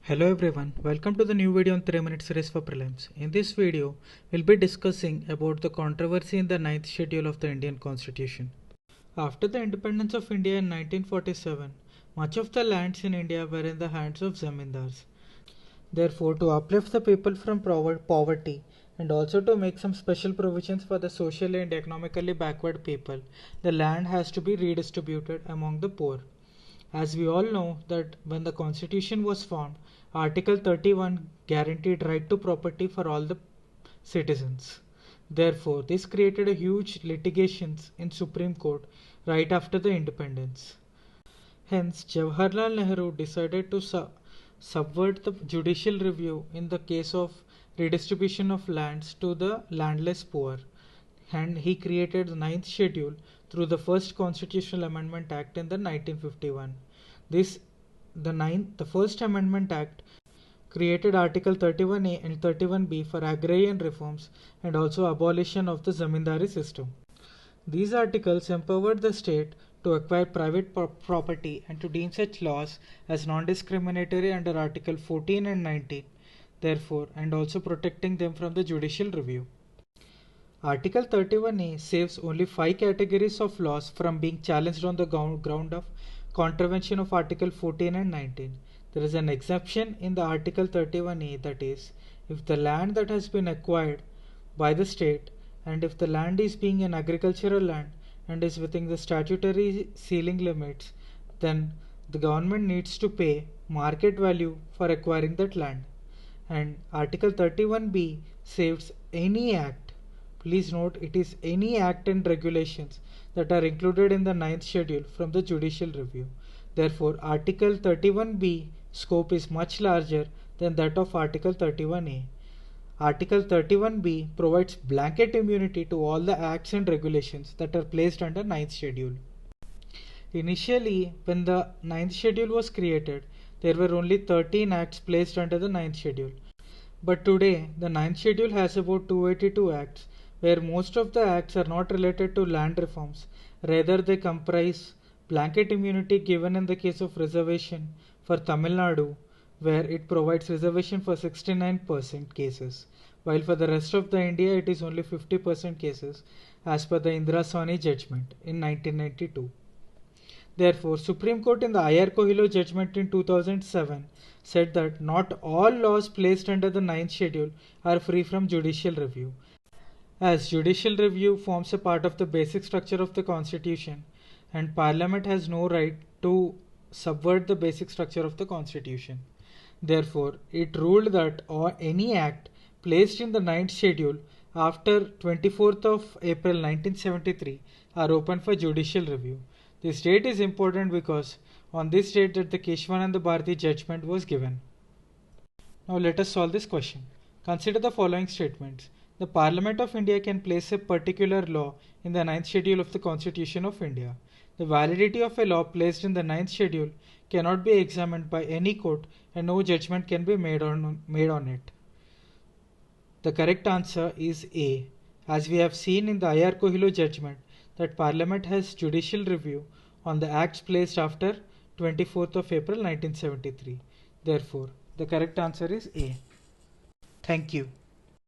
Hello everyone, welcome to the new video on 3 minute series for prelims. In this video, we'll be discussing about the controversy in the 9th schedule of the Indian Constitution. After the independence of India in 1947, much of the lands in India were in the hands of zamindars. Therefore, to uplift the people from poverty and also to make some special provisions for the socially and economically backward people, the land has to be redistributed among the poor. As we all know that when the constitution was formed, Article 31 guaranteed right to property for all the citizens. Therefore, this created a huge litigations in Supreme Court right after the independence. Hence, Jawaharlal Nehru decided to subvert the judicial review in the case of redistribution of lands to the landless poor, and he created the 9th schedule through the first Constitutional Amendment Act in the 1951. The first Amendment Act created Article 31A and 31B for agrarian reforms and also abolition of the zamindari system. These articles empowered the state to acquire private property and to deem such laws as non-discriminatory under Article 14 and 19, therefore, and also protecting them from the judicial review. Article 31A saves only 5 categories of laws from being challenged on the ground of contravention of Article 14 and 19. There is an exception in the Article 31A, that is, if the land that has been acquired by the state and if the land is being an agricultural land and is within the statutory ceiling limits, then the government needs to pay market value for acquiring that land. And Article 31B saves any act. Please note, it is any act and regulations that are included in the 9th schedule from the judicial review. Therefore, Article 31B scope is much larger than that of Article 31A. Article 31B provides blanket immunity to all the acts and regulations that are placed under 9th schedule. Initially, when the 9th schedule was created, there were only 13 acts placed under the 9th schedule. But today, the 9th schedule has about 282 acts, where most of the acts are not related to land reforms. Rather, they comprise blanket immunity given in the case of reservation for Tamil Nadu, where it provides reservation for 69% cases, while for the rest of the India it is only 50% cases as per the Indira Sawhney judgment in 1992. Therefore, Supreme Court in the IAS Coaching judgment in 2007 said that not all laws placed under the 9th schedule are free from judicial review. As judicial review forms a part of the basic structure of the Constitution, and Parliament has no right to subvert the basic structure of the Constitution. Therefore, it ruled that any act placed in the 9th schedule after 24th of April 1973 are open for judicial review. This date is important because on this date that the Keshwananda Bharati judgment was given. Now let us solve this question. Consider the following statements. The Parliament of India can place a particular law in the 9th schedule of the Constitution of India. The validity of a law placed in the 9th schedule cannot be examined by any court and no judgment can be made on it. The correct answer is A. As we have seen in the IAS Coaching judgment that Parliament has judicial review on the acts placed after 24th of April 1973. Therefore, the correct answer is A. Thank you.